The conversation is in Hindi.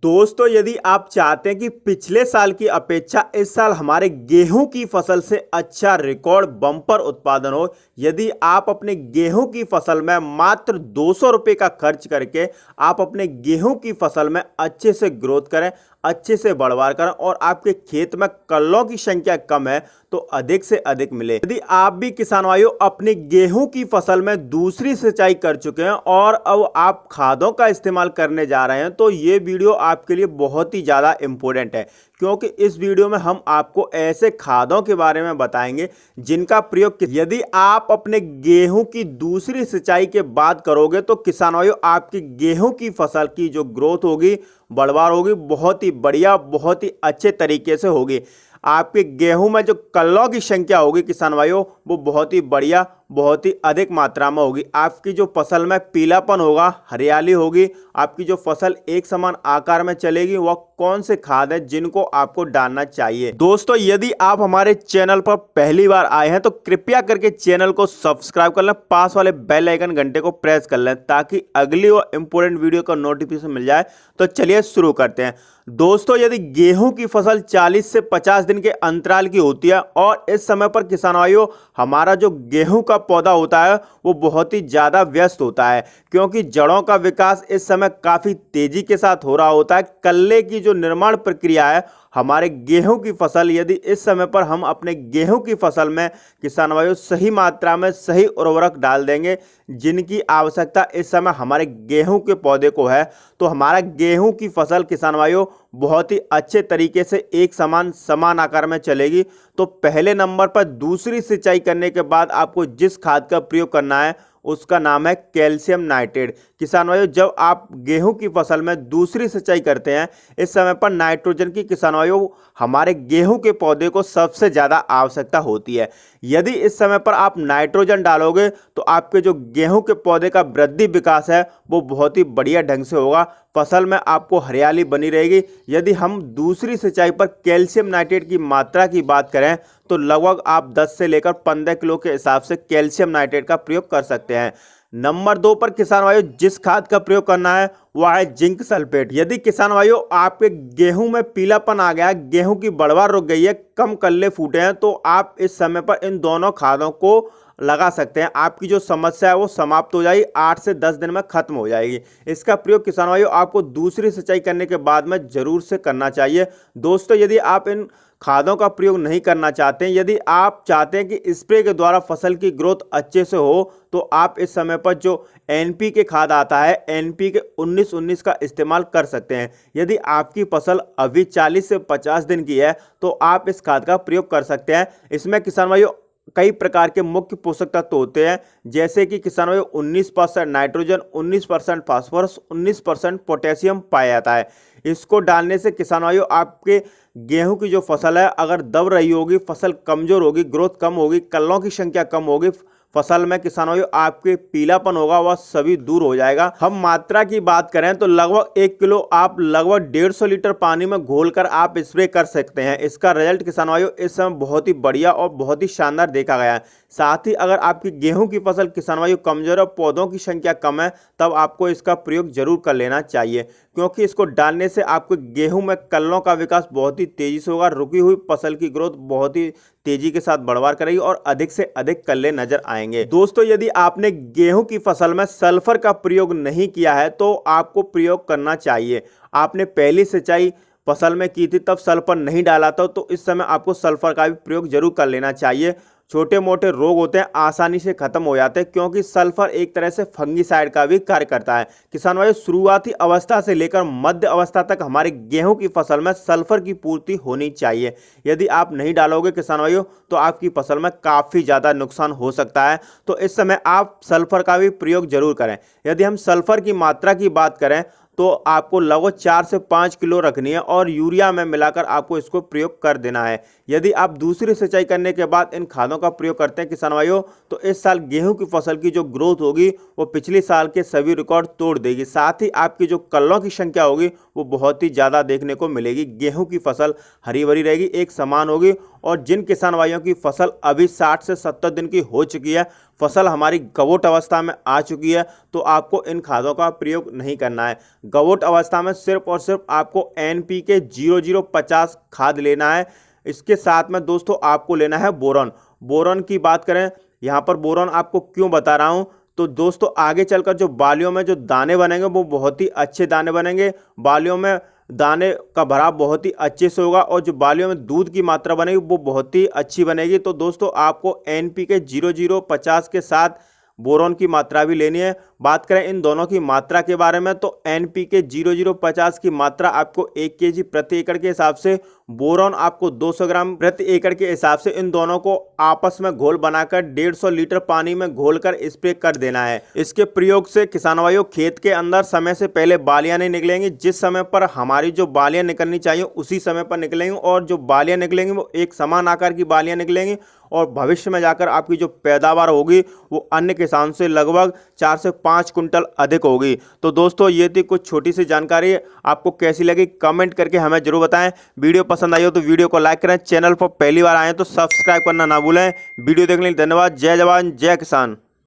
दोस्तों, यदि आप चाहते हैं कि पिछले साल की अपेक्षा इस साल हमारे गेहूं की फसल से अच्छा रिकॉर्ड बम्पर उत्पादन हो, यदि आप अपने गेहूं की फसल में मात्र 200 रुपये का खर्च करके आप अपने गेहूं की फसल में अच्छे से ग्रोथ करें, अच्छे से बढ़वार करें और आपके खेत में कल्लों की संख्या कम है तो अधिक से अधिक मिले। यदि आप भी किसान भाइयों अपनी गेहूं की फसल में दूसरी सिंचाई कर चुके हैं और अब आप खादों का इस्तेमाल करने जा रहे हैं तो ये वीडियो आपके लिए बहुत ही ज़्यादा इम्पोर्टेंट है, क्योंकि इस वीडियो में हम आपको ऐसे खादों के बारे में बताएंगे जिनका प्रयोग यदि आप अपने गेहूं की दूसरी सिंचाई के बाद करोगे तो किसान भाइयों आपकी गेहूं की फसल की जो ग्रोथ होगी, बढ़वार होगी, बहुत ही बढ़िया, बहुत ही अच्छे तरीके से होगी। आपके गेहूं में जो कल्लों की संख्या होगी किसान भाइयों वो बहुत ही बढ़िया, बहुत ही अधिक मात्रा में होगी। आपकी जो फसल में पीलापन होगा, हरियाली होगी, आपकी जो फसल एक समान आकार में चलेगी, वह कौन से खाद है जिनको आपको डालना चाहिए। दोस्तों, यदि आप हमारे चैनल पर पहली बार आए हैं तो कृपया करके चैनल को सब्सक्राइब कर लें, पास वाले बेल आइकन घंटे को प्रेस कर लें ताकि अगली और इंपोर्टेंट वीडियो का नोटिफिकेशन मिल जाए। तो चलिए शुरू करते हैं। दोस्तों, यदि गेहूं की फसल 40 से 50 दिन के अंतराल की होती है और इस समय पर किसान भाइयों हमारा जो गेहूं का पौधा होता है वो बहुत ही ज़्यादा व्यस्त होता है, क्योंकि जड़ों का विकास इस समय काफ़ी तेजी के साथ हो रहा होता है। कल्ले की जो निर्माण प्रक्रिया है हमारे गेहूं की फसल, यदि इस समय पर हम अपने गेहूं की फसल में किसान भाइयों सही मात्रा में सही उर्वरक डाल देंगे जिनकी आवश्यकता इस समय हमारे गेहूं के पौधे को है, तो हमारा गेहूं की फसल किसान भाइयों बहुत ही अच्छे तरीके से एक समान आकार में चलेगी। तो पहले नंबर पर दूसरी सिंचाई करने के बाद आपको जिस खाद का प्रयोग करना है उसका नाम है कैल्शियम नाइट्रेट। किसान भाइयों, जब आप गेहूं की फसल में दूसरी सिंचाई करते हैं इस समय पर नाइट्रोजन की किसान भाइयों हमारे गेहूं के पौधे को सबसे ज़्यादा आवश्यकता होती है। यदि इस समय पर आप नाइट्रोजन डालोगे तो आपके जो गेहूं के पौधे का वृद्धि विकास है वो बहुत ही बढ़िया ढंग से होगा, फसल में आपको हरियाली बनी रहेगी। यदि हम दूसरी सिंचाई पर कैल्शियम नाइट्रेट की मात्रा की बात करें तो लगभग आप 10 से लेकर 15 किलो के हिसाब से कैल्शियम नाइट्रेट का प्रयोग कर सकते हैं। नंबर 2 पर किसान भाइयों जिस खाद का प्रयोग करना है वह है जिंक सल्फेट। यदि किसान भाइयों आपके गेहूं में पीलापन आ गया, गेहूं की बढ़वार रुक गई है, कम कल्ले फूटे हैं, तो आप इस समय पर इन दोनों खादों को लगा सकते हैं। आपकी जो समस्या है वो समाप्त हो जाएगी, 8 से 10 दिन में खत्म हो जाएगी। इसका प्रयोग किसान भाइयों आपको दूसरी सिंचाई करने के बाद में जरूर से करना चाहिए। दोस्तों, यदि आप इन खादों का प्रयोग नहीं करना चाहते हैं, यदि आप चाहते हैं कि स्प्रे के द्वारा फसल की ग्रोथ अच्छे से हो, तो आप इस समय पर जो NPK खाद आता है NPK 19-19 का इस्तेमाल कर सकते हैं। यदि आपकी फसल अभी 40 से 50 दिन की है तो आप इस खाद का प्रयोग कर सकते हैं। इसमें किसान भाइयों कई प्रकार के मुख्य पोषक तत्व होते हैं, जैसे कि किसान भाइयों 19% नाइट्रोजन, 19% फास्फोरस, 19% पोटेशियम पाया जाता है। इसको डालने से किसान भाइयों आपके गेहूं की जो फसल है अगर दब रही होगी, फसल कमजोर होगी, ग्रोथ कम होगी, कल्लों की संख्या कम होगी, फसल में किसान भाइयों आपके पीलापन होगा वह सभी दूर हो जाएगा। हम मात्रा की बात करें तो लगभग 1 किलो आप लगभग 150 लीटर पानी में घोलकर आप स्प्रे कर सकते हैं। इसका रिजल्ट किसान भाइयों इस समय बहुत ही बढ़िया और बहुत ही शानदार देखा गया है। साथ ही अगर आपकी गेहूं की फसल किसान भाइयों कमजोर और पौधों की संख्या कम है तब आपको इसका प्रयोग जरूर कर लेना चाहिए, क्योंकि इसको डालने से आपके गेहूं में कल्लों का विकास बहुत ही तेजी से होगा, रुकी हुई फसल की ग्रोथ बहुत ही तेजी के साथ बढ़वार करेगी और अधिक से अधिक कल्ले नजर आएंगे। दोस्तों, यदि आपने गेहूं की फसल में सल्फर का प्रयोग नहीं किया है तो आपको प्रयोग करना चाहिए। आपने पहली सिंचाई फसल में की थी तब सल्फर नहीं डाला था तो इस समय आपको सल्फर का भी प्रयोग जरूर कर लेना चाहिए। छोटे मोटे रोग होते हैं आसानी से खत्म हो जाते हैं, क्योंकि सल्फर एक तरह से फंगीसाइड का भी कार्य करता है। किसान भाइयों शुरुआती अवस्था से लेकर मध्य अवस्था तक हमारे गेहूं की फसल में सल्फर की पूर्ति होनी चाहिए। यदि आप नहीं डालोगे किसान भाइयों तो आपकी फसल में काफ़ी ज़्यादा नुकसान हो सकता है, तो इस समय आप सल्फर का भी प्रयोग जरूर करें। यदि हम सल्फर की मात्रा की बात करें तो आपको लगभग 4 से 5 किलो रखनी है और यूरिया में मिलाकर आपको इसको प्रयोग कर देना है। यदि आप दूसरी सिंचाई करने के बाद इन खादों का प्रयोग करते हैं किसान भाइयों तो इस साल गेहूं की फसल की जो ग्रोथ होगी वो पिछले साल के सभी रिकॉर्ड तोड़ देगी। साथ ही आपकी जो कल्लों की संख्या होगी वो बहुत ही ज़्यादा देखने को मिलेगी। गेहूं की फसल हरी भरी रहेगी, एक समान होगी और जिन किसान भाइयों की फसल अभी 60 से 70 दिन की हो चुकी है, फसल हमारी गवोट अवस्था में आ चुकी है, तो आपको इन खादों का प्रयोग नहीं करना है। गवोट अवस्था में सिर्फ और सिर्फ आपको NPK 0050 खाद लेना है। इसके साथ में दोस्तों आपको लेना है बोरॉन। बोरॉन की बात करें, यहाँ पर बोरॉन आपको क्यों बता रहा हूँ, तो दोस्तों आगे चलकर जो बालियों में जो दाने बनेंगे वो बहुत ही अच्छे दाने बनेंगे। बालियों में दाने का भराव बहुत ही अच्छे से होगा और जो बालियों में दूध की मात्रा बनेगी वो बहुत ही अच्छी बनेगी। तो दोस्तों आपको NPK 0050 के साथ बोरॉन की मात्रा भी लेनी है। बात करें इन दोनों की मात्रा के बारे में, तो NPK 0050 की मात्रा आपको 1 kg प्रति एकड़ के हिसाब से, बोरॉन आपको 200 ग्राम प्रति एकड़ के हिसाब से इन दोनों को आपस में घोल बनाकर 150 लीटर पानी में घोलकर स्प्रे कर देना है। इसके प्रयोग से किसान भाइयों खेत के अंदर समय से पहले बालियां नहीं निकलेंगी। जिस समय पर हमारी जो बालियां निकलनी चाहिए उसी समय पर निकलेंगी और जो बालियां निकलेंगी वो एक समान आकार की बालियां निकलेंगी और भविष्य में जाकर आपकी जो पैदावार होगी वो अन्य किसान से लगभग 4 से 5 कुंटल अधिक होगी। तो दोस्तों ये थी कुछ छोटी सी जानकारी, आपको कैसी लगी कमेंट करके हमें जरूर बताएं। वीडियो पसंद आई हो तो वीडियो को लाइक करें, चैनल पर पहली बार आए तो सब्सक्राइब करना ना भूलें। वीडियो देखने के लिए धन्यवाद। जय जवान जय किसान।